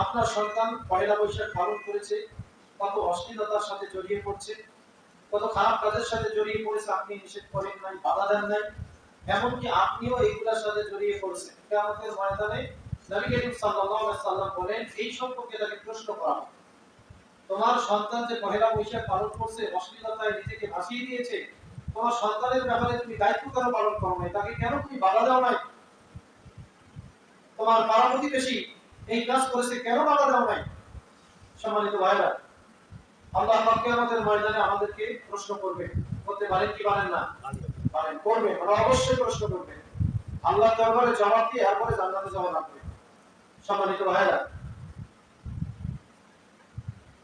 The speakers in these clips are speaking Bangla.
আপনার সন্তান পয়লা বৈশাখ পালন করেছে, কত অশ্লীলতার সাথে জড়িয়ে পড়ছে, কত খারাপ কাজের সাথে জড়িয়ে পড়েছে, আপনি নিষেধ করেন নাই, বাধা দেন নাই, এমনকি আপনিও এইগুলোর সাথে জড়িয়ে পড়েছেন। কিয়ামতের ময়দানে নবী করিম সাল্লাল্লাহু আলাইহি সাল্লাম বলেন, এই সম্পর্কে তাকে প্রশ্ন করা হবে, তোমার সন্তান যে পয়লা বৈশাখ পালন করছে, অশ্লীলতায় নিজেকে ভাসিয়ে দিয়েছে, তোমার সন্তানের ব্যাপারে তুমি দায়িত্ব কেন পালন করো নাই, তাকে কেন তুমি বাধা দাও নাই? তোমার পাড়া প্রতিবেশী এই কাজ করেছে, কেন বাধা দাও নাই? সম্মানিত ভাইরা, আল্লাহ পাক কিয়ামতের ময়দানে আমাদেরকে প্রশ্ন করবে, করতে পারেন কি পারেন না? পারেন, করবে, মানে অবশ্যই প্রশ্ন করবে। আল্লাহর দরবারে জবাব দিয়ে এরপরে জান্নাতে যাওয়া লাগবে। সম্মানিত ভাইরা,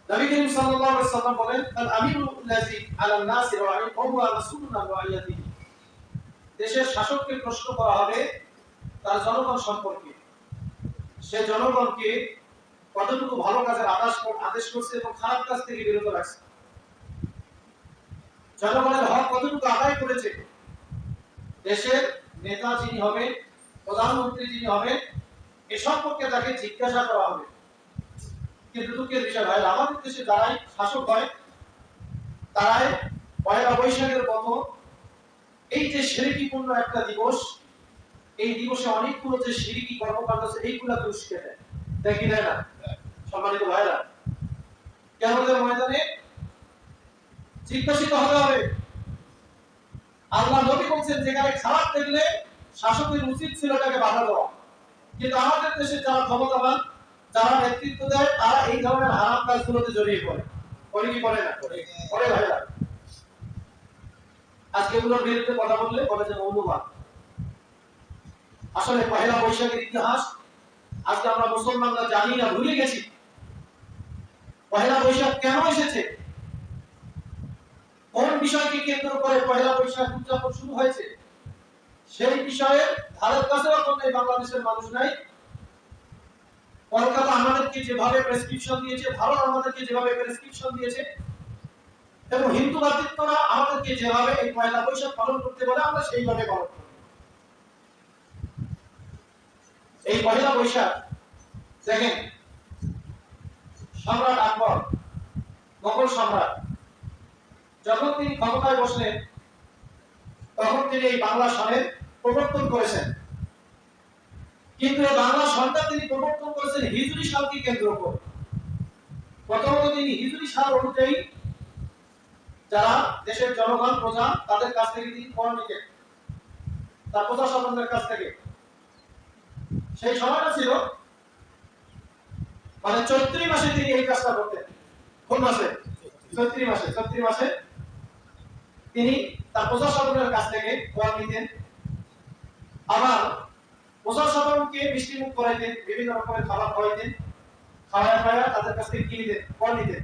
নবী করিম সাল্লাল্লাহু আলাইহি সাল্লাম বলেন, আল আমিরুল্লাযী আলান নাসি রাঈ ওয়া হুয়া মাসউলুন আন রাইয়াতিহি। দেশের শাসককে প্রশ্ন করা হবে তার জনগণ সম্পর্কে, সে জনগণকে কতটুকু ভালো কাজের আদেশ করছে এবং খারাপ কাজ থেকে বিরত রাখছে, জনগণের হক কতটুকু আদায় করেছে। দেশের নেতা যিনি হবে, প্রধানমন্ত্রী যিনি হবে, এ সম্পর্কে তাকে জিজ্ঞাসা করা হবে। কিন্তু দুঃখের বিষয় ভাই, আমাদের দেশে যারাই শাসক হয় তারাই পয়লা বৈশাখের মতো এই যে শিরকিপূর্ণ একটা দিবস, এই দিবসে অনেকগুলো যে শিরকি কর্মকাণ্ড আছে এইগুলাকে উস্কে দেয়, দেখি দেয় না? সম্মানিত ভাইরা, কিয়ামতের ময়দানে জিজ্ঞাসিত হতে হবে। আল্লাহ নবী বলছেন, যেখানে খারাপ দেখলে শাসকের উচিত ছিল তাকে বাধা দেওয়া, কিন্তু আমাদের দেশে যারা ক্ষমতাবান, যারা নেতৃত্ব দেয়, তারা এই ধরনের হারাম কাজগুলোতে জড়িয়ে পড়ে। পড়ে কি পড়ে না? পড়ে ভাইরা। আজকে এগুলোর বিরুদ্ধে কথা বললে বলে যে মৌলবাদ। আসলে পয়লা বৈশাখের ইতিহাস আজকে আমরা মুসলমানরা জানি না, ভুলে গেছি। পয়লা বৈশাখ কেন এসেছে, কোন বিষয়কে কেন্দ্র করে পয়লা বৈশাখ উদযাপন শুরু হয়েছে, সেই বিষয়ে ধারের কাছেও কোনো বাংলাদেশের মানুষ নাই। কলকাতা আমাদেরকে যেভাবে প্রেসক্রিপশন দিয়েছে, ভারত আমাদেরকে যেভাবে প্রেসক্রিপশন দিয়েছে, এবং হিন্দুবাদিত্বরা আমাদেরকে যেভাবে এই পয়লা বৈশাখ পালন করতে বলে, আমরা সেইভাবে পালন করি। এই পয়লা বৈশাখ দেখেন, সম্রাট আকবর, মোগল সম্রাট, যখন তিনি ক্ষমতায় বসলেন তখন তিনি এই বাংলা সনের প্রবর্তন করেছেন। কিন্তু এই বাংলা সনটা তিনি প্রবর্তন করেছেন হিজরি সালকে কেন্দ্র করে। প্রথমত তিনি হিজরি সাল অনুযায়ী যারা দেশের জনগণ, প্রজা, তাদের কাছ থেকে তিনি কর নিতেন, তার প্রজাসাধারণের কাছ থেকে। সেই সময়টা ছিল মানে চৈত্রী মাসে তিনি এই কাজটা করতেন। কোন মাসে? চৈত্রী মাসে। চৈত্রী মাসে তিনি তার প্রজাসাধারণের কাছ থেকে কর নিতেন, আবার প্রজাসাধারণকে মিষ্টি মুখ করাইতেন, বিভিন্ন রকমের খাবার খাওয়াইতেন, খাওয়ায় তাদের কাছ থেকে কিনে দিতেন, কর নিতেন।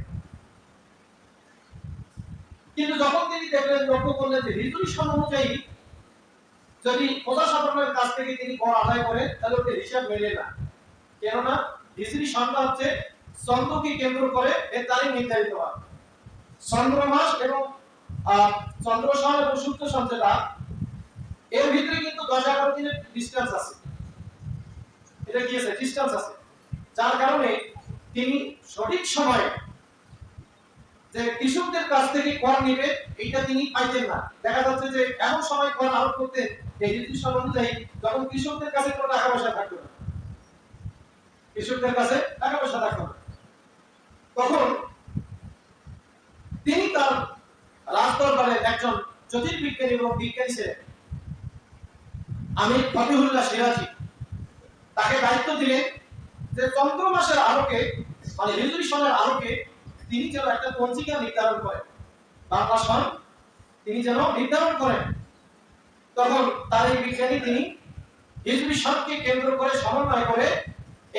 কিন্তু যখন তিনি দেখলেন, লক্ষ্য করলেন যে হিজরি সন অনুযায়ী যদি প্রজাসাধারণের কাছ থেকে তিনি কর আদায় করেন তাহলে ওদের হিসাব মেলে না। কেননা হিজরি সনটা হচ্ছে চন্দ্রকে কেন্দ্র করে এর তারিখ নির্ধারিত হয়। চন্দ্র মাস এবং চন্দ্র সন এবং সূর্য সন যেটা, এর ভিতরে কিন্তু 10-11 দিনের ডিসটেন্স আছে। এটা কি আছে? ডিসটেন্স আছে। যার কারণে তিনি সঠিক সময়ে যে কৃষকদের কাছ থেকে কর নেবে এইটা তিনি পাইতেন না। দেখা যাচ্ছে যে এমন সময় কর আরোপ করতেন এই নির্দিষ্ট অনুযায়ী যখন কৃষকদের কাছে কোনো টাকা পয়সা থাকতো না, কৃষকদের কাছে টাকা পয়সা থাকতো না, তখন তিনি তার রাজদরবারে একজন জ্যোতির্বিজ্ঞানী এবং বিজ্ঞানী ছিলেন আমির ফতিহুল্লাহ সিরাজি, তাকে দায়িত্ব দিলেন যে চন্দ্র মাসের আলোকে, মানে হিজরি সনের আলোকে তিনি যেন একটা পঞ্জিকা নির্ধারণ করেন, বাংলা সন তিনি যেন নির্ধারণ করেন। তখন তার এই বিজ্ঞানী তিনি হিজরি সনকে কেন্দ্র করে সমন্বয় করে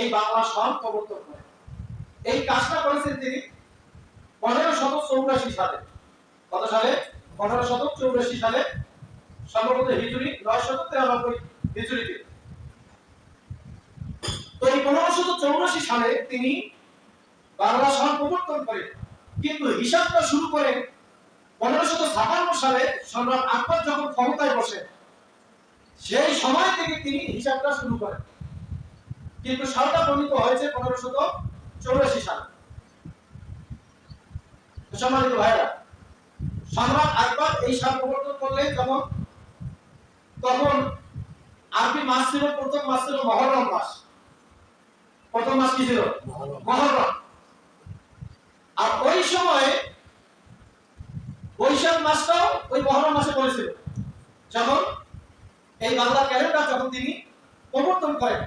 এই বাংলা সন প্রবর্তন করেন। এই কাজটা করেছেন তিনি 1584 সালে। কত সালে? 1584 সালে, সম্ভবত হিজরি 993 হিজরিতে। তো এই 1584 সালে তিনি বাংলা সন প্রবর্তন করেন, কিন্তু হিসাবটা শুরু করেন 1556 সালে সম্রাট আকবর যখন ক্ষমতায় বসেন, সেই সময় থেকে তিনি হিসাবটা শুরু করেন। কিন্তু সালটা বর্ণিত হয়েছে 1584 সালে। সম্মানিত ভাইরা, সম্রাট আকবর এই সাল প্রবর্তন করলেন যখন, তখন আরবি মাস ছিল, প্রথম মাস ছিল মহররম মাস। প্রথম মাস কি ছিল? মহররম। আর ওই সময়ে বৈশাখ মাসটাও ওই মহররম মাসে পড়েছিল, যখন এই বাংলা ক্যালেন্ডার যখন তিনি প্রবর্তন করেন।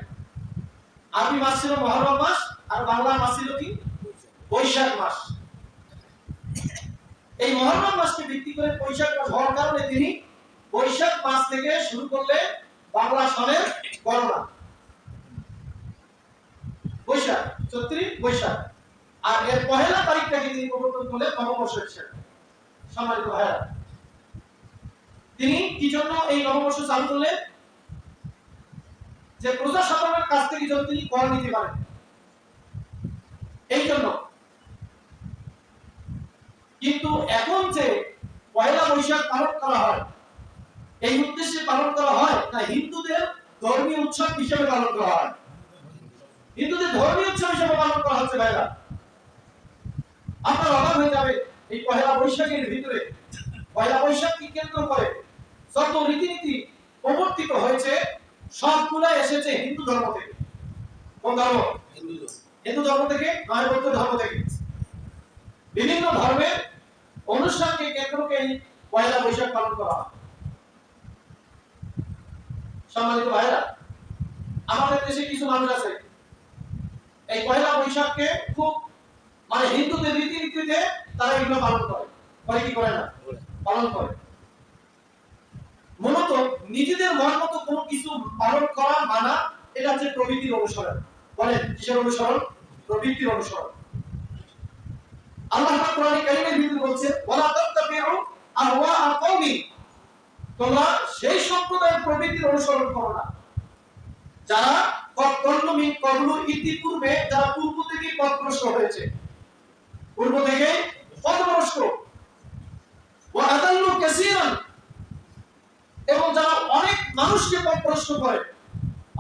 আরবি মাস ছিল মহররম মাস, আর বাংলা মাস ছিল কি? বৈশাখ মাস। এই মহররম মাসকে ভিত্তি করে বৈশাখ মাস হওয়ার কারণে তিনি বৈশাখ মাস থেকে শুরু করলে বাংলা সনের গণনা। বৈশাখ, চৈত্রী বৈশাখ, আর এর পহেলা তারিখটাকে তিনি প্রবর্তন করলেন নববর্ষ হিসেবে। সম্মানিত ভাইরা, তিনি কি জন্য এই নববর্ষ চালু করলেন? যে প্রজা সাধারণের কাছ থেকে যেন তিনি কর নিতে পারেন, এই জন্য। কিন্তু এখন যে পয়লা বৈশাখ পালন করা হয়, এই উদ্দেশ্যে পালন করা হয় না হিন্দুদের ধর্মীয় উৎসব হিসেবে পালন করা হয়? হিন্দুদের ধর্মীয় উৎসব হিসেবে পালন করা হচ্ছে। ভাইরা, আপনার অবাক হয়ে যাবে এই পয়লা বৈশাখের ভিতরে, পয়লা বৈশাখকে কেন্দ্র করে যত রীতিনীতি প্রবর্তিত হয়েছে সবগুলো এসেছে হিন্দু ধর্ম থেকে। কোন ধর্ম? হিন্দু ধর্ম থেকে, নয় বৌদ্ধ ধর্ম থেকে। বিভিন্ন ধর্মের অনুষ্ঠানকে কেন্দ্র করে পয়লা বৈশাখ পালন করা হয়। সম্মানিত ভাইরা, আমাদের দেশে কিছু মানুষ আছে এই পয়লা বৈশাখকে খুব হিন্দুদের রীতিনীতিতে তারা এগুলো পালন করে। করে কি করে না? পালন করে। মূলত নিজেদের মন মতো কোনো কিছু পালন করা মানা, এটা হচ্ছে প্রবৃত্তির অনুসরণ। বলেন কিসের অনুসরণ? প্রবৃত্তির অনুসরণ। আল্লাহ পাক কোরআনে কারীমের ভিতরে বলছেন, ওয়ালা তাত্তাবিউ আহওয়া কওমি, তোমরা সেই সম্প্রদায়ের প্রবৃত্তির অনুসরণ করো না যারা ইতিপূর্বে যারা পূর্ব থেকে পথভ্রষ্ট হয়েছে, পূর্ব থেকে পথভ্রষ্ট, ওয়া আদাল্লু কাসীরান, এবং যারা অনেক মানুষকে পথভ্রষ্ট করে,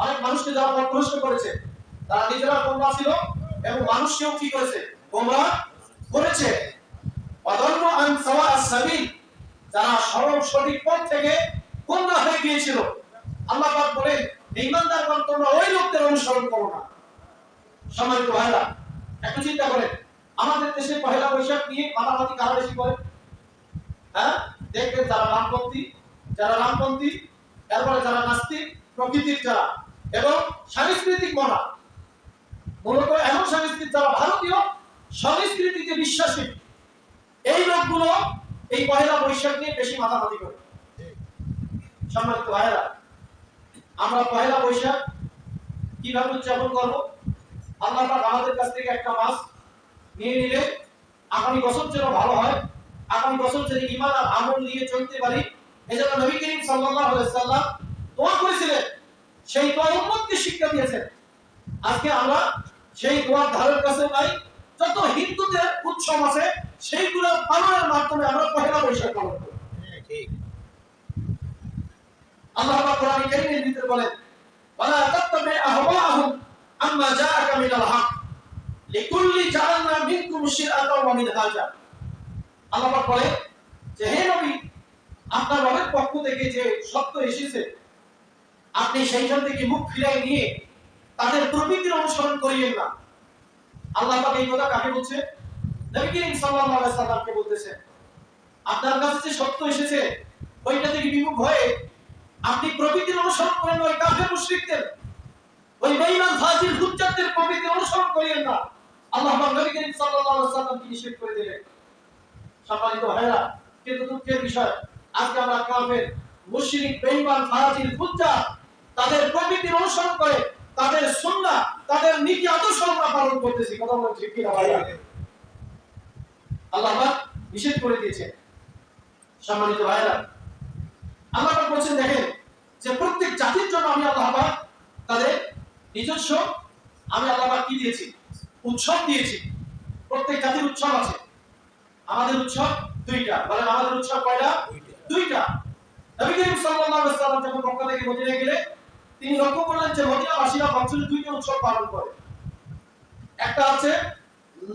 অনেক মানুষকে যারা পথভ্রষ্ট করেছে, তারা নিজেরা গোমরাহ ছিল এবং মানুষকেও কি করেছে? গোমরাহ করেছে। ওয়াদাল্লু আন সাওয়া'আস সাবিল, যারা সরল সঠিক পথ থেকে গোমরাহ হয়ে গিয়েছিল। আল্লাহ পাক বলেন, ঈমানদারগণ তোমরা ওই লোকদের অনুসরণ করো না। সম্মানিত ভাইরা, একটু চিন্তা করেন, আমাদের দেশে পয়লা বৈশাখ নিয়ে মাতামাতি কারা বেশি করে? হ্যাঁ, দেখবেন যারা রামপন্থী, এরপরে যারা নাস্তিক প্রকৃতির যারা, এবং সাংস্কৃতিক মনা, মূলত এমন সংস্কৃতি যারা ভারতীয় সংস্কৃতিতে বিশ্বাসী, এই লোকগুলো এই পয়লা বৈশাখ নিয়ে বেশি মাতামাতি করে। সম্মানিত ভাইরা, আমরা পয়লা বৈশাখ কিভাবে উদযাপন করবো? আল্লাহ পাক আমাদের কাছ থেকে একটা মাস নিয়ে নিলে আগামী বছর যেন ভালো হয়, আগামী বছর যেন ঈমান আর আমল নিয়ে চলতে পারি, এজন্য নবী করিম সাল্লাল্লাহু আলাইহি ওয়াসাল্লাম দোয়া করেছিলেন, সেই দোয়া উম্মতকে শিক্ষা দিয়েছেন। আজকে আমরা সেই দোয়ার ধারের কাছে নাই। যত হিন্দুদের উৎসব আছে সেইগুলো পালনের মাধ্যমে আমরা পয়লা বৈশাখ পালন করি। ঠিক। আল্লাহ পাক কোরআনে কারীমের ভিতরে বলেন, ওয়ালা তাত্তাবি আহওয়াহুম আম্মা জাআকা মিনাল হক লিকুল্লি জাআলনা মিনকুম শিরআতাও ওয়া মিনহাজা। আল্লাহ পাক বলেন যে, হে নবী, আপনার রবের পক্ষ থেকে যে সত্য এসেছে, আপনি সেইখান থেকে মুখ ফিরাই নিয়ে তাদের প্রবৃত্তির অনুসরণ করিয়েন না। আল্লাহ পাক এই কথা কাকে বলছে? নবী করিম সাল্লাল্লাহু আলাইহি সাল্লামকে বলতেছেন। আপনার কাছে যে সত্য এসেছে ওইটা থেকে বিমুখ হয়ে আপনি প্রবৃত্তির অনুসরণ করেন ওই কাফের মুশরিকদের, ওই বেঈমান ফাজিল হুজ্জাতদের প্রবৃত্তির অনুসরণ করিয়েন না। আল্লাহ পাক নবী করিম সাল্লাল্লাহু আলাইহি সাল্লামকে নিষেধ করে দিলেন। সম্মানিত ভাইরা, কিন্তু দুঃখের বিষয়, আজকে আমরা কাফের মুশরিক বেঈমান ফাজিল হুজ্জাত তাদের প্রবৃত্তির অনুসরণ করে তাদের সুন্নাহ, তাদের নীতি আদর্শ আমরা পালন করতেছি। কথা বলেন ঠিক কি না ভাইরা? আল্লাহ পাক নিষেধ করে দিয়েছে। সম্মানিত ভাইরা, আল্লাহ পাক বলেন, দেখেন যে প্রত্যেক জাতির জন্য আমি আল্লাহ পাক তাদের নিজস্ব আল্লাহ পাক কি দিয়েছি? উৎসব দিয়েছি। প্রত্যেক জাতির উৎসব আছে। আমাদের উৎসব দুইটা। বলেন আমাদের উৎসব কয়টা? দুইটা। নবী করিম সাল্লাল্লাহু আলাইহি ওয়াসাল্লাম যখন মক্কা থেকে মদিনায় গেলেন, তিনি লক্ষ্য করলেন যে মদিনাবাসীরা বছরে দুইটা উৎসব পালন করে, একটা হচ্ছে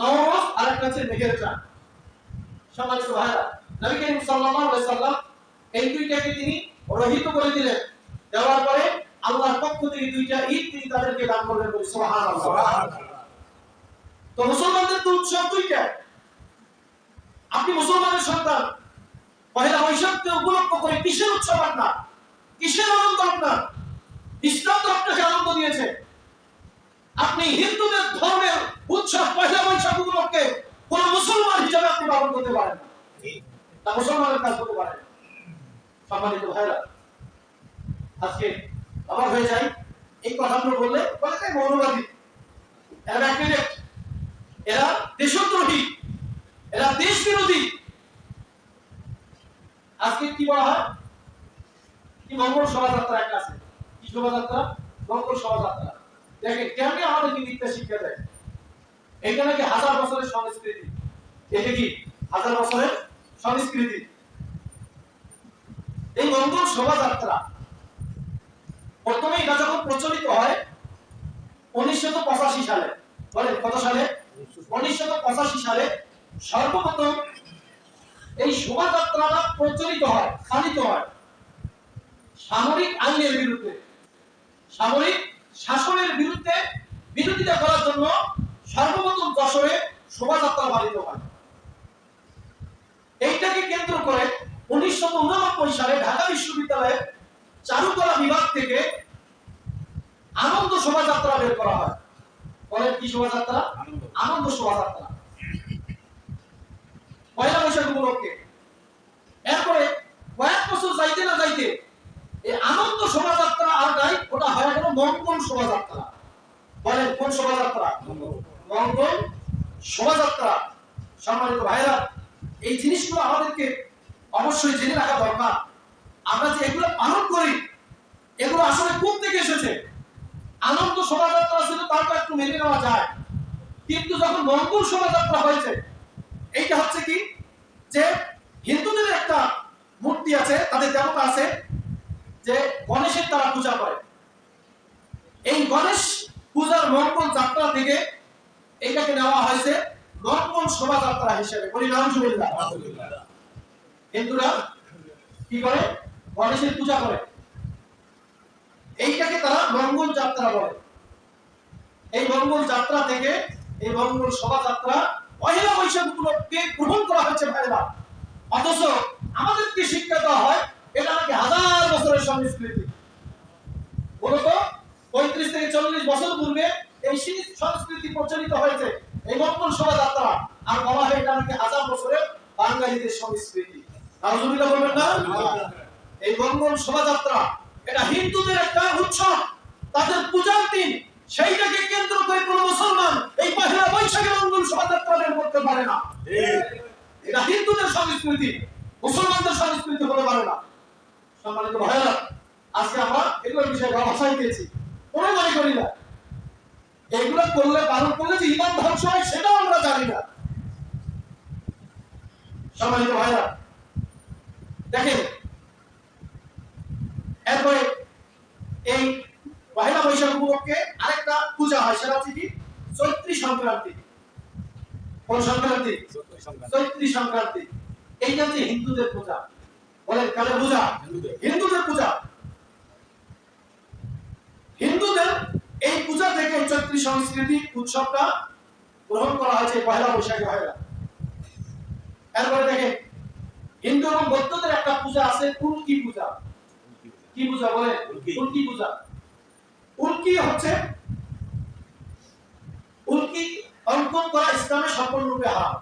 নওরোজ আর একটা হচ্ছে মেহের চাঁদ। সম্মানিত ভাইরা, নবী করিম সাল্লাল্লাহু আলাইহি সাল্লাম এই দুইটাকে তিনি রহিত করে দিলেন। দেওয়ার পরে আল্লাহর পক্ষ থেকে দুইটা ঈদ তিনি তাদেরকে দান করলেন। বলি সুবহানাল্লাহ। সুবহানাল্লাহ। তো মুসলমানদের তো উৎসব দুইটা। আপনি মুসলমানের সন্তান, পহেলা বৈশাখকে উপলক্ষ করে কিসের উৎসব আপনার, কিসের আনন্দ আপনার? ইসলাম তো আপনাকে আনন্দ দিয়েছে। আপনি হিন্দুদের ধর্মের উৎসব পহেলা বৈশাখ উপলক্ষে কোন মুসলমান হিসেবে আপনি পালন করতে পারেন না, তা মুসলমানের কাজ করতে পারেন। সম্মানিত ভাইরা, আজকে অবাক হয়ে যাই এই কথাগুলো বললে, বলে তাই মৌলবাদী, এরা ব্যাকটেরিয়া, এরা দেশদ্রোহী, এরা দেশ বিরোধী। আজকে কি বলা হয়, কি মঙ্গল শোভাযাত্রা একটা আছে, কি শোভাযাত্রা? মঙ্গল শোভাযাত্রা। দেখেন কেমনি আমাদেরকে মিথ্যা শিক্ষা দেয়। এটা নাকি 1000 বছরের সংস্কৃতি। এটা কি 1000 বছরের সংস্কৃতি? এই মঙ্গল শোভাযাত্রা প্রথমে এটা যখন প্রচলিত হয় 1985 সালে, বলেন কত সালে? 1985 সালে সর্বপ্রথম এই শোভাযাত্রাটা প্রচলিত হয়, পালিত হয় সামরিক আইনের বিরুদ্ধে, সামরিক শাসনের বিরুদ্ধে বিরোধিতা করার জন্য সর্বপ্রথম যশোরে শোভাযাত্রা পালিত হয়। এইটাকে কেন্দ্র করে 1989 সালে ঢাকা বিশ্ববিদ্যালয়ের চারুকলা বিভাগ থেকে আনন্দ শোভাযাত্রা বের করা হয়। বলেন কি শোভাযাত্রা? আনন্দ শোভাযাত্রা, পয়লা বৈশাখ উপলক্ষে। এরপরে কয়েক বছর যাইতে না যাইতে এই আনন্দ শোভাযাত্রা আর নাই, ওটা হয়ে গেল মঙ্গল শোভাযাত্রা। বলেন কোন শোভাযাত্রা? মঙ্গল শোভাযাত্রা। সম্মানিত ভাইরা, এই জিনিসগুলো আমাদেরকে অবশ্যই জেনে রাখা দরকার। আমরা যে এগুলো পালন করি, এগুলো আসলে কোথা থেকে এসেছে? আনন্দ শোভাযাত্রা ছিল, তারপর একটু মেনে নেওয়া যায়, কিন্তু যখন মঙ্গল শোভাযাত্রা হয়েছে, এইটা হচ্ছে কি যে হিন্দুদের একটা মূর্তি আছে, তাদের দেবতা আছে, যে গণেশের তারা পূজা করে। এই গণেশ পূজার মঙ্গল যাত্রা থেকে এটাকে নেওয়া হয়েছে মঙ্গল শোভাযাত্রা হিসেবে। বলি নাউজুবিল্লাহ। হিন্দুরা কি করে? গণেশের পূজা করে, এইটাকে তারা মঙ্গল যাত্রা বলে। এই মঙ্গল যাত্রা থেকে এই মঙ্গল শোভাযাত্রা পহেলা বৈশাখ উপলক্ষে গ্রহণ করা হয়েছে ভাইরা। অথচ আমাদেরকে শিক্ষা দেওয়া হয় এটা নাকি 1000 বছরের সংস্কৃতি। মূলত 35 থেকে 40 বছর পূর্বে এই সংস্কৃতি প্রচলিত হয়েছে, এই মঙ্গল শোভাযাত্রা, আর বলা হয় এটা নাকি 1000 বছরের বাঙালিদের সংস্কৃতি। নাউজুবিল্লাহ বলবেন না? এই মঙ্গল শোভাযাত্রা এটা হিন্দুদের একটা উৎসব, তাদের পূজার দিন, সেইটাকে কেন্দ্র করে কোন মুসলমান এই পহেলা বৈশাখে মঙ্গল শোভাযাত্রা বের করতে পারে না। এটা হিন্দুদের সংস্কৃতি, মুসলমানদের সংস্কৃতি হতে পারে না। সম্মানিত ভাইরা, আজকে আমরা এগুলোর বিষয়ে ভাষায় দিয়েছি, মনে মনে করি না। এগুলো করলে, পালন করলে যে ইমান ধ্বংস হয় সেটাও আমরা জানি না। সম্মানিত ভাইরা, দেখেন এরপরে এই পহেলা বৈশাখ উপলক্ষে আরেকটা পূজা হয়, সেটা হচ্ছে কি চৈত্রী সংক্রান্তি। কোন সংক্রান্তি? চৈত্রী সংক্রান্তি। এইটা হচ্ছে হিন্দুদের পূজা। বলেন কাদের পূজা? হিন্দুদের পূজা। হিন্দুদের এই পূজা থেকে চৈত্রী সংস্কৃতি উৎসবটা গ্রহণ করা হয়েছে পহেলা বৈশাখে হয়। এরপরে দেখেন হিন্দু এবং বৌদ্ধদের একটা পূজা আছে, উল্কি পূজা। কি পূজা? বলে উল্কি পূজা। উল্কি হচ্ছে, উল্কি অঙ্কন করা ইসলামে সম্পূর্ণরূপে হারাম।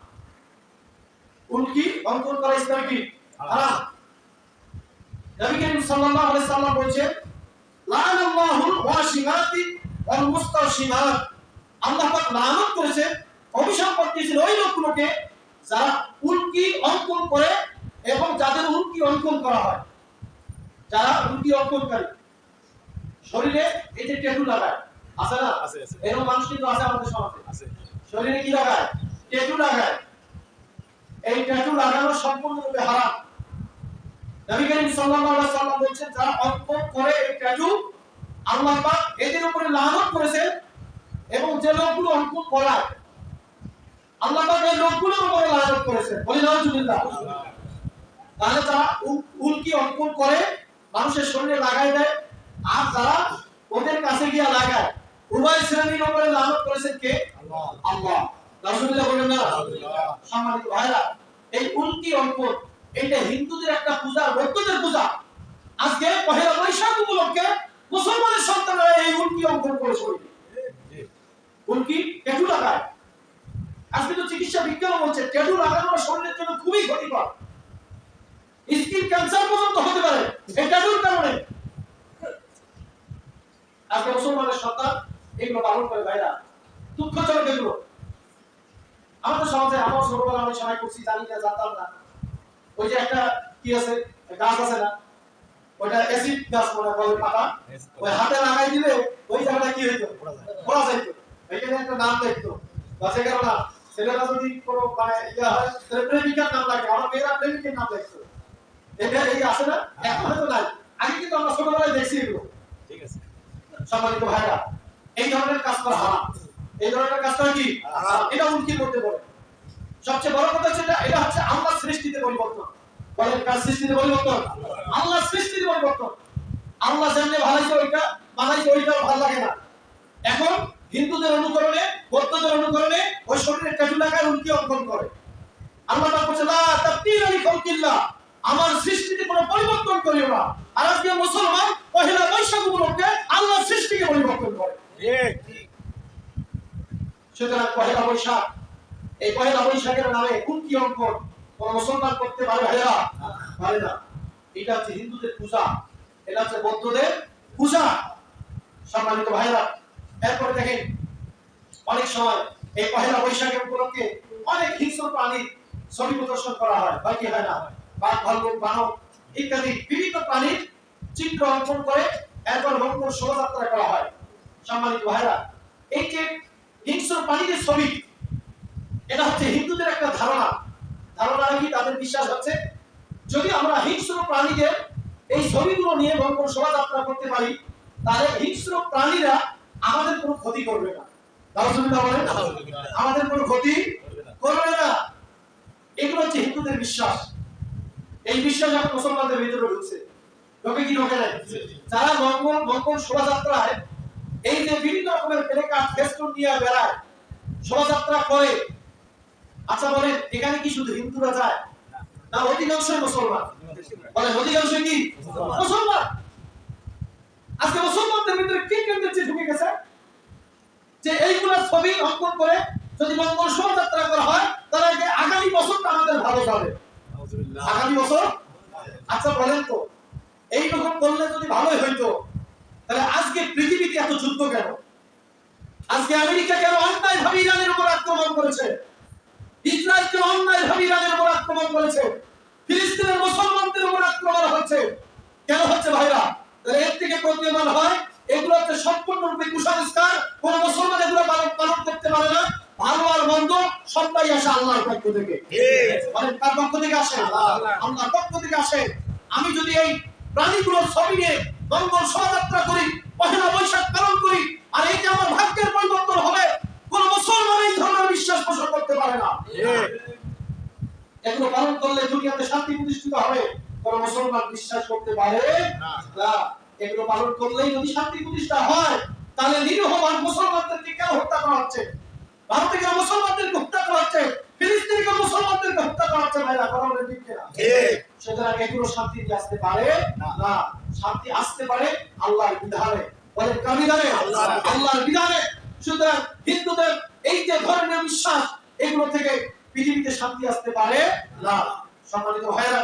উল্কি অঙ্কন করা ইসলামে কি হারাম? নবী করিম সাল্লাল্লাহু আলাইহি সাল্লাম বলেছেন, লানাল্লাহুল ওয়াশিমাতি ওয়াল মুস্তাশিমাত। আল্লাহ পাক লানত করেছেন, অভিশাপ দিয়েছেন ওই লোকগুলোকে যারা উল্কি অঙ্কন করে এবং যাদের উল্কি অঙ্কন করা হয়। যারা উল্কি অঙ্কনকারী, শরীরে এই যে ট্যাটু লাগায়, আছে না? এরকম মানুষ কিন্তু আছে আমাদের সমাজে। শরীরে কি লাগায়? ট্যাটু লাগায়। এই ট্যাটু লাগানো সম্পূর্ণরূপে হারাম। নবী করিম সাল্লাল্লাহু আলাইহি সাল্লাম বলেছেন, যারা অঙ্কন করে এই ট্যাটু, আল্লাহ পাক এদের উপরে লানত করেছেন এবং যে লোকগুলো অঙ্কন করায় আল্লাহ পাক এই লোকগুলোর উপরে লানত করেছেন। বলি নাউজুবিল্লাহ। তাহলে যারা উল্কি অঙ্কন করে মানুষের শরীরে লাগাই দেয় আর যারা ওদের কাছে গিয়া লাগায়, উভয় শ্রেণীর উপরে লানত করেছেন কে? আল্লাহ। নাউজুবিল্লাহ বলেন না? সম্মানিত ভাইরা, এই উল্কি অঙ্কন এটা হিন্দুদের একটা পূজা, বৌদ্ধদের পূজা। আজকে পহেলা বৈশাখ উপলক্ষে মুসলমানের সন্তানরা এই উল্কি অঙ্কন করে শরীরে উল্কি ট্যাটু লাগায়। আজকে তো চিকিৎসা বিজ্ঞান বলছে ট্যাটু লাগানো শরীরের জন্য খুবই ক্ষতিকর, স্কিন ক্যান্সার পর্যন্ত হতে পারে এই ট্যাটুর কারণে। আজকে মুসলমানের সন্তান এগুলো পালন করে। ভাইরা, দুঃখজনক এগুলো। আমাদের সমাজে আমরা ছোটবেলা অনেক সময় করছি, জানি না, জানতাম না। ওই যে একটা কি আছে, গাছ আছে না, ওটা অ্যাসিড গাছ মনে হয় পাতা, ওই হাতে লাগাই দিলে ওই জায়গাটা কি হইতো, পড়া যাইতো। এখানে একটা নাম দেখতো বাসে গেল না, ছেলেরা যদি কোনো মানে ইয়া হয় তাহলে প্রেমিকার নাম লাগে, আমার মেয়েরা প্রেমিকের নাম দেখতো। এটা এই আছে না, এখন হয়তো নাই, আগে কিন্তু আমরা ছোটবেলায় দেখছি এগুলো। ঠিক আছে সম্মানিত ভাইরা, এই ধরনের কাজ করা হারাম। এই ধরনের কাজ করা কি হারাম, এটা উল্কির মধ্যে পড়ে। সবচেয়ে বড় কথা হচ্ছে এটা হচ্ছে আল্লাহর সৃষ্টিতে পরিবর্তন। বলেন কার সৃষ্টিতে পরিবর্তন? আল্লাহর সৃষ্টিতে পরিবর্তন। আল্লাহ যেমনি ভালাইছে ওইটা বানাইছে ওইটাও ভালো লাগে না। এখন হিন্দুদের অনুকরণে, বৌদ্ধদের অনুকরণে ওই শরীরে ট্যাটু লাগায় উল্কি অঙ্কন করে। আল্লাহ পাক বলেন লা তাবদীলা লিখালকিল্লাহ, আমার সৃষ্টিতে কোনো পরিবর্তন করিও না। আর আজকে মুসলমান পহেলা বৈশাখ উপলক্ষে আল্লাহর সৃষ্টিকে পরিবর্তন করে। ঠিক। সুতরাং পহেলা বৈশাখ, এই পহেলা বৈশাখের নামে উল্কি অঙ্কন কোন মুসলমান করতে পারে? ভাইরা পারে না। এটা হচ্ছে হিন্দুদের পূজা, এটা হচ্ছে বৌদ্ধদের পূজা। সম্মানিত ভাইরা, এরপরে দেখেন অনেক সময় এই পহেলা বৈশাখের উপলক্ষে অনেক হিংস্র প্রাণীর ছবি প্রদর্শন করা হয়, হয় কি হয় না? বাঘ, ভাল্লুক, বানর ইত্যাদি বিভিন্ন প্রাণীর চিত্র অঙ্কন করে এরপর রংপুর শোভাযাত্রা করা হয়। সম্মানিত ভাইরা, এই যে হিংস্র প্রাণীদের ছবি, এটা হচ্ছে হিন্দুদের একটা ধারণা। ধারণা কি? তাদের বিশ্বাস হচ্ছে যদি আমরা হিংস্র প্রাণীদের এই ছবিগুলো নিয়ে রংপুর শোভাযাত্রা করতে পারি তাহলে হিংস্র প্রাণীরা আমাদের কোনো ক্ষতি করবে না। আমাদের কোনো ক্ষতি করবে না। এগুলো হচ্ছে হিন্দুদের বিশ্বাস। এই বিশ্বাস এখন মুসলমানদের ভিতরে ঢুকছে। ঢোকে কি ঢোকে না? যারা মঙ্গল শোভাযাত্রায় এই যে বিভিন্ন রকমের প্লেকার্ড ফেস্টুন নিয়ে বেড়ায়, শোভাযাত্রা করে, আচ্ছা বলেন এখানে কি শুধু হিন্দুরা যায় না অধিকাংশই মুসলমান? বলেন অধিকাংশ কি মুসলমান? আজকে মুসলমানদের ভিতরে কি কেন্দ্রে ঢুকে গেছে যে এইগুলা ছবি অঙ্কন করে যদি মঙ্গল শোভাযাত্রা করা হয় তাহলে আগামী বছরটা আমাদের ভালো যাবে। আগামী বছর, আচ্ছা বলেন তো এইরকম করলে যদি ভালোই হইতো তাহলে আজকে পৃথিবীতে এত যুদ্ধ কেন? আজকে আমেরিকা কেন অন্যায়ভাবে ইরানের উপর আক্রমণ করেছে? ইসরায়েল কেন অন্যায়ভাবে ইরানের উপর আক্রমণ করেছে? ফিলিস্তিনের মুসলমানদের উপর আক্রমণ হচ্ছে কেন হচ্ছে ভাইরা? তাহলে এর থেকে প্রতীয়মান হয় এগুলো হচ্ছে সম্পূর্ণরূপে কুসংস্কার। কোন মুসলমান এগুলো পালন করতে পারে না। ভালো আর মন্দ সবটাই আসে আল্লাহর পক্ষ থেকে। মানে কার পক্ষ থেকে আসে? আল্লাহর পক্ষ থেকে আসে। আমি যদি এই প্রাণীগুলোর ছবি নিয়ে মঙ্গল শোভাযাত্রা করি, পহেলা বৈশাখ পালন করি, আর এই যে আমার ভাগ্যের পরিবর্তন হবে, কোন মুসলমান এই ধরনের বিশ্বাস পোষণ করতে পারে না। এগুলো পালন করলে দুনিয়াতে শান্তি প্রতিষ্ঠিত হবে, কোন মুসলমান বিশ্বাস করতে পারে না। এগুলো পালন করলেই যদি শান্তি প্রতিষ্ঠা হয় তাহলে নিরীহ মুসলমানদেরকে কেন হত্যা করা হচ্ছে? ভারতে কেন মুসলমানদেরকে হত্যা করা হচ্ছে? ফিলিস্তিনে কেন মুসলমানদেরকে হত্যা করা হচ্ছে? ভাইরা কথা বলেন ঠিক কিনা? সুতরাং এগুলো শান্তি আসতে পারে না। শান্তি আসতে পারে আল্লাহর বিধানে। বলেন কার বিধানে? আল্লাহর বিধানে। সুতরাং হিন্দুদের এই যে ধরনের বিশ্বাস, এগুলো থেকে পৃথিবীতে শান্তি আসতে পারে না। সম্মানিত ভাইরা,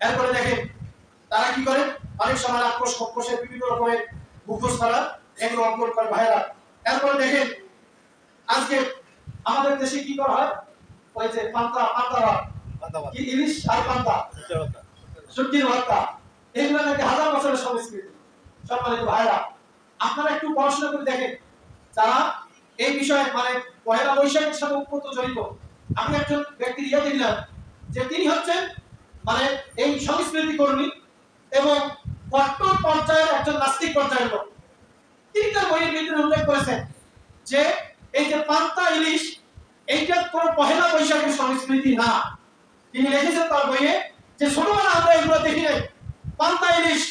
এরপরে দেখেন তারা কি করে? অনেক সময় রাক্ষস খপ্পসের বিভিন্ন রকমের মুখোশ তারা এগুলো অঙ্কন করে ভাইরা। এরপরে দেখেন আজকে আমাদের দেশে কি করা হয়? ওই যে পান্তা কি ইলিশ আর পান্তা, শুটকির ভর্তা, এগুলো নাকি হাজার বছরের সংস্কৃতি। সম্মানিত ভাইরা, আপনারা একটু পড়াশোনা করে দেখেন যারা এই বিষয়ে মানে পহেলা বৈশাখের সাথে উৎপত্ত জড়িত। আমি একজন ব্যক্তির দেখলাম যে তিনি হচ্ছেন মানে এই সংস্কৃতি কর্মী এবং কট্টর পর্যায়ের একজন নাস্তিক পর্যায়ের লোক। তিনি তার বইয়ের ভিতরে উল্লেখ করেছেন যে এই যে পান্তা ইলিশ এইটা কোনো পহেলা বৈশাখের সংস্কৃতি না। তিনি লিখেছেন তার বইয়ে যে ছোটবেলা আমরা এগুলো দেখি নাই। পান্তা ইলিশ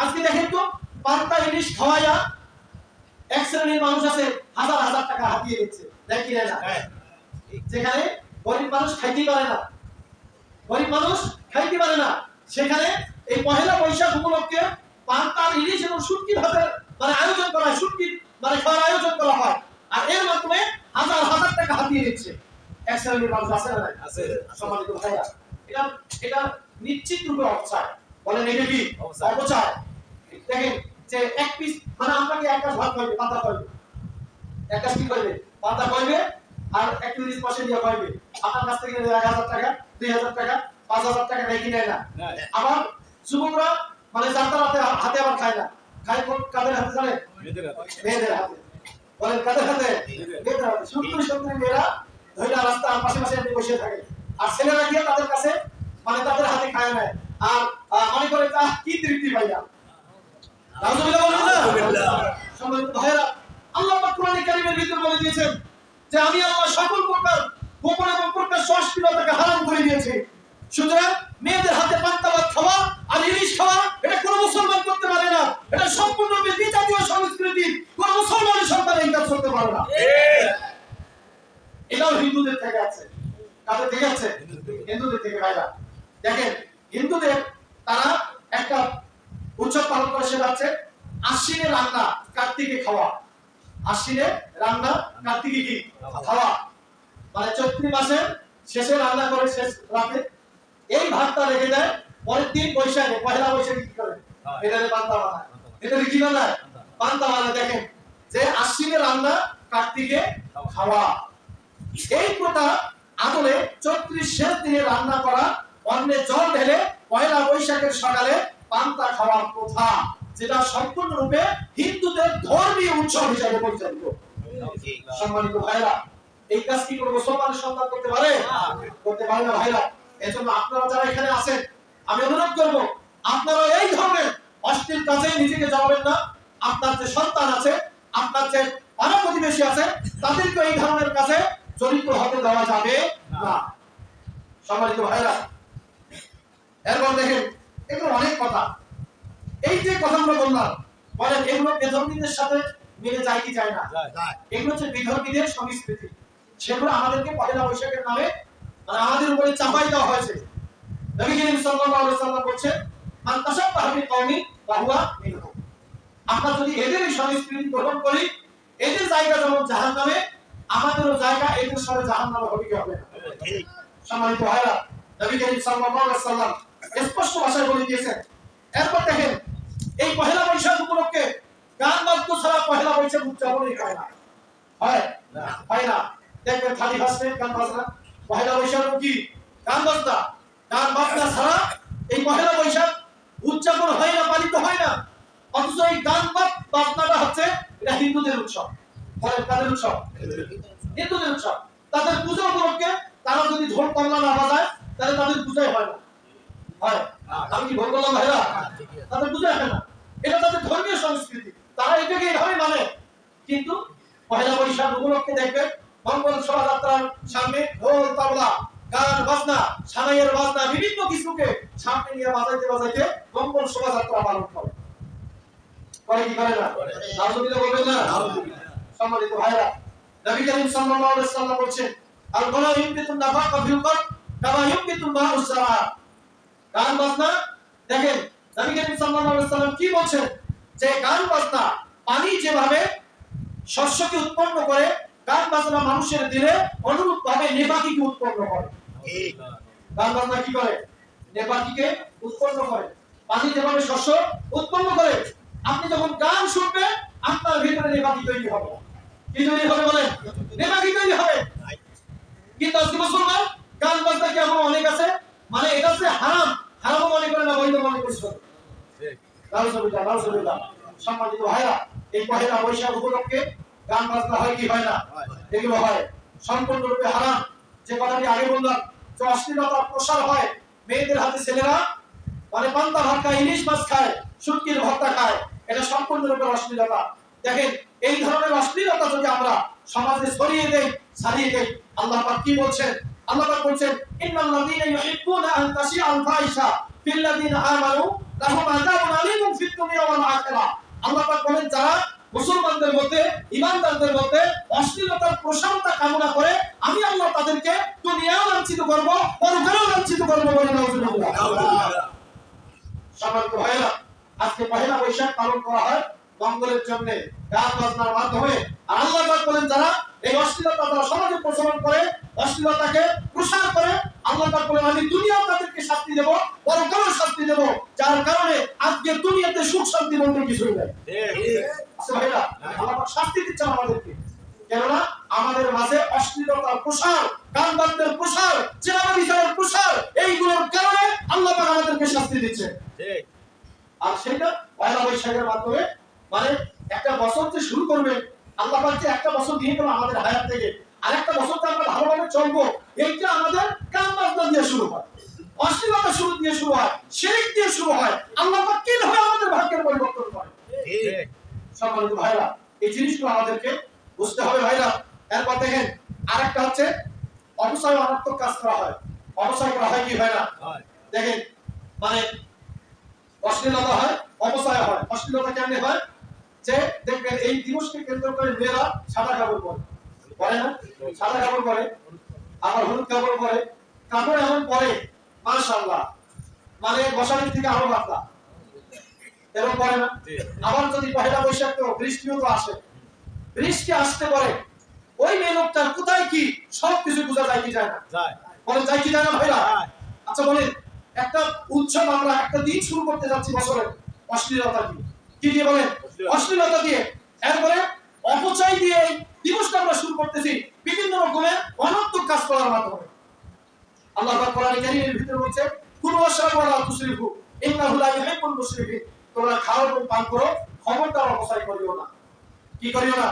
আজকে দেখেন তো, পান্তা ইলিশ খাওয়াইয়া এক শ্রেণীর মানুষ আছে হাজার হাজার টাকা হাতিয়ে দিচ্ছে, দেখি না? যেখানে গরিব মানুষ খাইতে পারে না, গরিব মানুষ খাইতে পারে না, সেখানে এই পহেলা বৈশাখ উপলক্ষে পান্তা ইলিশ এবং শুটকি ভাতের মানে আয়োজন করা হয়, শুটকি মানে খাওয়ার আয়োজন করা হয়, আর এর মাধ্যমে হাজার হাজার টাকা হাতিয়ে দিচ্ছে এক শ্রেণীর মানুষ আছে না? আছে। সম্মানিত ভাইরা, এটা নিশ্চিত রূপে অপচার। বলেন এটা কি অপচার? দেখেন যে এক পিস মানে আপনাকে এক কাজ ভাত খাইবে, পাতা খাইবে, এক কাজ কি করবে, পাতা খাইবে আর 1 মাসে দিয়ে খাইবে। আপনার কাছ থেকে 1000 টাকা 2000 টাকা 5000 টাকা রেখে নেয় না। আবার যুবকরা মানে যাত্রা হাতে আবার খায় না, খায় কাদের হাতে জানেন? মেয়েদের হাতে। বলেন কাদের হাতে? মেয়েদের হাতে। সুন্দর মেয়েরা ধৈর্য রাস্তার পাশে পাশে বসে থাকে, আর ছেলেরা গিয়ে তাদের কাছে মানে তাদের হাতে খায় না, আর মনে করে তা কি তৃপ্তি পাইলা। সম্মানিত ভাইরা, আল্লাহ পাক কোরআনে কারীমের ভিতরে বলে দিয়েছেন যে আমি আল্লাহ সকল প্রকার গোপন এবং প্রকাশ্য অশ্লীলতাকে হারাম করে দিয়েছি। সুতরাং মেয়েদের হাতে পান্তা ভাত খাওয়া আর ইলিশ খাওয়া এটা কোনো মুসলমান করতে পারে না। এটা সম্পূর্ণরূপে বিজাতীয় সংস্কৃতি, কোন মুসলমানের সন্তান এই কাজ করতে পারে না। এটাও হিন্দুদের থেকে আছে। কাদের থেকে আছে? হিন্দুদের থেকে। ভাইরা দেখেন, হিন্দুদের তারা একটা উৎসব পালন করে, সেটা হচ্ছে আশ্বিনে রান্না কার্তিকে খাওয়া। আশ্বিনে রান্না কার্তিকে কি খাওয়া, মানে চৈত্র মাসের শেষে রান্না করে শেষ রাতে এই ভাতটা রেখে দেয়, পরের দিন বৈশাখে পয়লা বৈশাখে কি করে এটা পান্তা বানায়। এটা কি বানায়? পান্তা বানায়। দেখেন যে আশ্বিনে রান্না কার্তিকে খাওয়া, এই প্রথা আদলে চৈত্রের শেষ দিনে রান্না করা, অন্নে জল ঢেলে পয়লা বৈশাখের সকালে পান্তা খাওয়ার প্রথা, যেটা সম্পূর্ণরূপে হিন্দুদের ধর্মীয় উৎসব হিসেবে পরিচালিত। সম্মানিত ভাইরা, এই কাজ কি কোনো মুসলমানের সন্তান করতে পারে? করতে পারে না ভাইরা। এজন্য আপনারা যারা এখানে আছেন, আমি অনুরোধ করব আপনারা এই ধরনের অশ্লীল কাজে নিজেকে জড়াবেন না। আপনার যে সন্তান আছে, আপনার যে পাড়া প্রতিবেশী আছে, তাদেরকে এই ধরনের কাজে জড়িত হতে দেওয়া যাবে না। সম্মানিত ভাইরা, এরপর দেখেন এগুলো অনেক কথা, এই যে কথাগুলো বললাম, বলেন এগুলো বেধর্মীদের সাথে মিলে যায় কি যায় না? এগুলো হচ্ছে বিধর্মীদের সংস্কৃতি, সেগুলো আমাদেরকে পহেলা বৈশাখের নামে মানে আমাদের উপরে চাপাই দেওয়া হয়েছে। নবী করিম সাল্লাল্লাহু আলাইহি সাল্লাম বলেছেন, মান তাশাব্বাহা বিকওমি ফাহুয়া মিনহুম। আমরা যদি এদের এই সংস্কৃতি গ্রহণ করি, এদের জায়গা যেমন জাহান্নামে, আমাদেরও জায়গা এদের সাথে জাহান্নামে হবে কি হবে না? সম্মানিত ভাইরা, নবী করিম সাল্লাল্লাহু আলাইহি সাল্লাম স্পষ্ট ভাষায় বলে দিয়েছেন। এরপর দেখেন, এই পহেলা বৈশাখ উপলক্ষে গান বাদ্য ছাড়া পহেলা বৈশাখ উদযাপনই হয় না। হয় না? হয় না। দেখবেন খালি ভাষণে গান বাজনা। পহেলা বৈশাখ কি গান বাজনা? গান বাজনা ছাড়া এই পহেলা বৈশাখ উদযাপন হয় না, পালিত হয় না। অথচ এই গান বাজনাটা হচ্ছে এটা হিন্দুদের উৎসব। বলেন কাদের উৎসব? হিন্দুদের উৎসব। তাদের পূজা উপলক্ষে তারা যদি ঢোল তবলা না বাজায়, তাহলে তাদের পূজাই হয় না। হয়? আমি কি ভুল বললাম ভাইরা? তাদের পূজাই হয় না। এটা তাদের ধর্মীয় সংস্কৃতি, তারা এটাকে এইভাবে মানে। কিন্তু পহেলা বৈশাখ উপলক্ষে দেখবেন মঙ্গল শোভাযাত্রার সামনে ঢোল তবলা গান বাজনা সানাইয়ের বাজনা বিভিন্ন কিছুকে সামনে নিয়ে বাজাইতে বাজাইতে মঙ্গল শোভাযাত্রা পালন করে। করে কি করে না? নাউজুবিল্লাহ বলবেন না? সম্মানিত ভাইরা, নবী করিম সাল্লাল্লাহু আলাইহি সাল্লাম বলেছেন, আল গনা ইমবিতুন নাফাকা ফিল কলব কামা ইমবিতুল মাউ সারা। গান বাজনা দেখেন নবী করিম সাল্লাল্লাহু আলাইহি সাল্লাম কি বলেন, যে গান বাজনা পানি যেভাবে শস্যকে উৎপন্ন করে, গান বাজনা মানুষের দিলে অনুরূপভাবে নেপাকিকে উৎপন্ন করে। গান বাজনা কি করে? নেপাকিকে উৎপন্ন করে। পানি যেভাবে শস্য উৎপন্ন করে, আপনি যখন গান শুনবেন আপনার ভিতরে নেপাকি তৈরি হবে। কি তৈরি হবে বলেন? নেপাকি তৈরি হবে। কিন্তু আজকে মুসলমান গান বাজনা কি এমন অনেক আছে, মানে এটা যে হারাম, হারাম মনে করে না, বৈধ মনে করছে। নাউজুবিল্লাহ। সম্মানিত ভাইরা, এই পহেলা বৈশাখ উপলক্ষে গান বাজনা হয় কি হয় না? এগুলো হয়। সম্পূর্ণরূপে হারাম। যে কথাটি আগে বললাম, যে অশ্লীলতার প্রসার হয়, মেয়েদের হাতে ছেলেরা মানে পান্তা ভাত খায়, ইলিশ মাছ খায়, শুটকির ভর্তা খায়, এটা সম্পূর্ণরূপে অশ্লীলতা। দেখেন এই ধরনের অশ্লীলতা যদি আমরা সমাজে ছড়িয়ে দেই, ছাড়িয়ে দেই, আল্লাহ পাক কি বলছেন? আল্লাহ পাক বলছেন ইন্নাল্লাযীনা ইউহিব্বুনা আন তাশিআল ফাহিশা ফিল্লাযীনা আমানু লাহুম আযাবুন আলীমুন ফিদ দুনিয়া ওয়াল আখিরাহ। আল্লাহ পাক বলেন যারা মুসলমানদের মধ্যে, ঈমানদারদের মধ্যে অশ্লীলতার প্রসারতা কামনা করে, আমি আল্লাহ তাদেরকে দুনিয়াও লাঞ্ছিত করব, পরকালেও লাঞ্ছিত করব বলে নাউজুবিল্লাহ। সম্মানিত ভাইরা, আজকে পহেলা বৈশাখ পালন করা হয় মঙ্গলের জন্য, গান বাজনার মাধ্যমে। আর আল্লাহ পাক বলেন যারা এই অশ্লীলতা তারা সমাজে প্রচলন করে, অশ্লীলতাকে প্রসার করে, আল্লাহ পাক বলেন আমি দুনিয়াও তাদেরকে শাস্তি দেব, পরকালেও শাস্তি দেব, যার কারণে আজকে দুনিয়াতে সুখ শান্তি বলতে কিছুই নাই। আচ্ছা ভাইরা, আল্লাহ পাক শাস্তি দিচ্ছেন আমাদেরকে, কেননা আমাদের মাঝে অশ্লীলতার প্রসার, গান বাজনার প্রসার, জেনাবা বিচারের প্রসার, এইগুলোর কারণে আল্লাহ পাক আমাদেরকে শাস্তি দিচ্ছে। আর সেটা পয়লা বৈশাখের মাধ্যমে, মানে একটা বছর যে শুরু করবে, আল্লাহ পাক যে একটা বছর দিয়ে গেল আমাদের হায়াত থেকে, আর একটা বছর যে আমরা ভালোভাবে চলবো, এইটা আমাদের গান বাজনা দিয়ে শুরু হয়, অশ্লীলতা শুরু দিয়ে শুরু হয়, শিরক দিয়ে শুরু হয়। আল্লাহ পাক কিভাবে আমাদের ভাগ্যের পরিবর্তন করে? ঠিক সম্মানিত ভাইরা, এই জিনিসগুলো আমাদেরকে বুঝতে হবে ভাইরা। এরপর দেখেন আরেকটা হচ্ছে অপচয়, অনর্থক কাজ করা হয়। অপচয় করা হয় কি ভাইরা? দেখেন মানে অশ্লীলতা হয়, অপচয় হয়। অশ্লীলতা কেমনে হয়? যে দেখবেন এই দিবসকে কেন্দ্র করে মেয়েরা সাদা কাপড় পরে, পরে না? সাদা কাপড় পরে, আবার হলুদ কাপড় পরে, কাপড় এমন পরে মাশাআল্লাহ, মানে বসারের থেকে আরো বাড়তা, এরকম পরে না? আবার যদি পহেলা বৈশাখ তো বৃষ্টিও তো আসে, বৃষ্টি আসতে পারে, ওই মেয়ে লোকটার কোথায় কি সব কিছু বোঝা যায় কি যায় না? বলেন যায় কি যায় না ভাইরা? আচ্ছা বলেন, একটা উৎসব আমরা একটা দিন শুরু করতে যাচ্ছি বছরের, অশ্লীলতা দিয়ে, কি দিয়ে বলেন? অশ্লীলতা দিয়ে। এরপরে অপচয় দিয়ে এই দিবসটা আমরা শুরু করতেছি বিভিন্ন রকমের অনর্থক কাজ করার মাধ্যমে। আল্লাহ পাক কোরআনে কারীমের ভিতরে বলছে কুলু ওয়াশরাবু ওয়া লা তুসরিফু ইন্নাহু লা ইউহিব্বুল মুসরিফিন। তোমরা খাও এবং পান করো, খবরদার অপচয় করিও না। কি করিও না?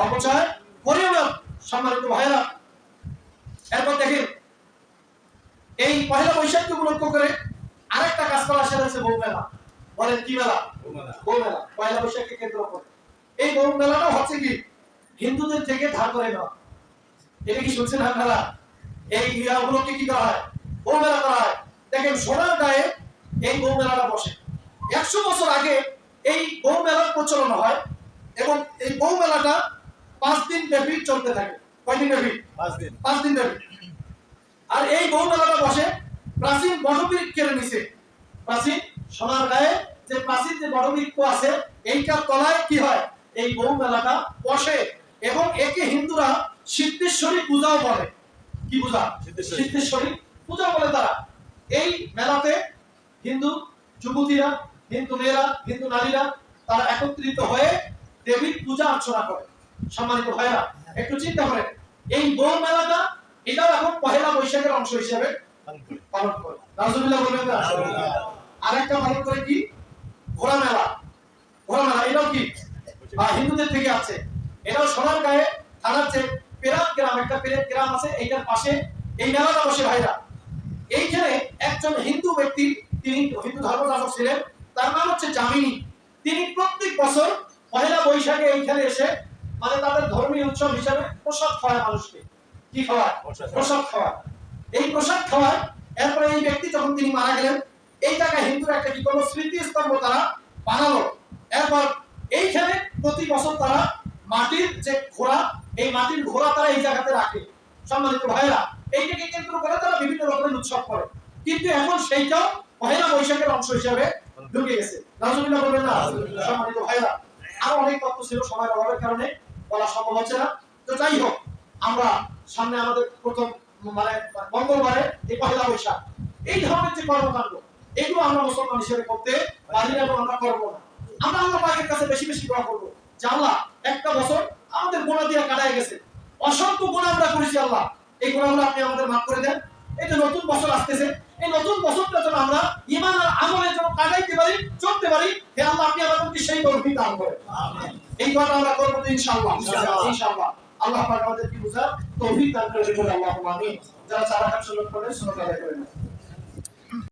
অপচয় করিও না। সম্মানিত ভাইরা, এরপর দেখেন এই পহেলা বৈশাখকে উপলক্ষ করে আরেকটা কাজ করা, সেটা হচ্ছে বউ মেলা। বলেন কি মেলা? বউ মেলা। পহেলা বৈশাখকে কেন্দ্র করে এই বউ মেলাটা হচ্ছে কি হিন্দুদের থেকে ধার করে নেওয়া। এটা কি শুনছেন আপনারা? এই ইয়াগুলোকে কি করা হয়? বউ মেলা করা হয়। দেখেন সোনার গায়ে এই বউ মেলাটা বসে। 100 বছর আগে এই বউ মেলার প্রচলন হয় এবং এই বউ মেলাটা 5 দিন ব্যাপী চলতে থাকে। কয়দিন ব্যাপী? 5 দিন ব্যাপী। আর এই বউ মেলাটা বসে প্রাচীন বটবৃক্ষের নিচে। প্রাচীন সোনার গায়ে যে প্রাচীন যে বটবৃক্ষ আছে, এইটার তলায় কি হয়? এই বউ মেলাটা বসে এবং একে হিন্দুরা সিদ্ধেশ্বরী পূজাও বলে। কি পূজা? সিদ্ধেশ্বরী পূজা বলে তারা। এই মেলাতে হিন্দু যুবতীরা, হিন্দু মেয়েরা, হিন্দু নারীরা তারা একত্রিত হয়ে দেবীর পূজা অর্চনা করে। সম্মানিত ভাইরা, একটু চিন্তা করেন, এই বউ মেলাটা এটাও এখন পহেলা বৈশাখের অংশ হিসেবে পালন করে। নাউজুবিল্লাহ বলবেন না? আরেকটা পালন করে কি? ঘোড়া মেলা। ঘোড়া মেলা এটাও কি হিন্দুদের থেকে আছে। এটাও সোনার গায়ে থানার যে পেরাত গ্রাম, একটা পেরাত গ্রাম আছে, এইটার পাশে এই মেলাটা বসে ভাইরা। এইখানে একজন হিন্দু ব্যক্তি, তিনি হিন্দু ধর্মযাজক ছিলেন, তার নাম হচ্ছে জামিনী। তিনি প্রত্যেক বছর পহেলা বৈশাখে এইখানে এসে মানে তাদের ধর্মীয় উৎসব হিসাবে প্রসাদ খাওয়ায় মানুষকে। কি খাওয়ায়? প্রসাদ খাওয়ায়। এই প্রসাদ খাওয়ায়। এরপরে এই ব্যক্তি যখন তিনি মারা গেলেন, এই জায়গায় হিন্দুরা একটা কি করলো? স্মৃতিস্তম্ভ তারা বানালো। এরপর এইখানে প্রতি বছর তারা মাটির যে ঘোড়া, এই মাটির ঘোড়া তারা এই জায়গাতে রাখে। সম্মানিত ভাইরা, এইটাকে কেন্দ্র করে তারা বিভিন্ন রকমের উৎসব করে। কিন্তু এখন সেইটাও পহেলা বৈশাখের অংশ হিসেবে ঢুকে গেছে। নাউজুবিল্লাহ বলবেন না? সম্মানিত ভাইরা, আরো অনেক তথ্য ছিল, সময়ের অভাবের কারণে বলা সম্ভব হচ্ছে না। তো যাই হোক, আমরা সামনে আমাদের প্রথম মানে মঙ্গলবারে এই পহেলা বৈশাখ, এই ধরনের যে কর্মকাণ্ড, এগুলো আমরা মুসলমান হিসেবে করতে পারি না এবং আমরা করবো না। আমরা আল্লাহ পাকের কাছে বেশি বেশি দোয়া করবো যে আল্লাহ, একটা বছর আমাদের গুনাহ দিয়ে কাটায় গেছে, অসংখ্য গুনাহ আমরা করেছি, আল্লাহ এই গুনাহগুলো আপনি আমাদের মাফ করে দেন। এই যে নতুন বছর আসতেছে, এই নতুন বছরটা যেন আমরা ঈমান আর আমলে যেন কাটাইতে পারি, চলতে পারি, হে আল্লাহ আপনি আমাদেরকে সেই তৌফিক দান করেন। এই কথা আমরা করবো তো ইনশাআল্লাহ। ইনশাআল্লাহ আল্লাহ পাক আমাদেরকে বুঝার তৌফিক দান করে দিবেন। আল্লাহুম্মা আমিন। যারা চারা কাজ শুরু করেন, শুরু করে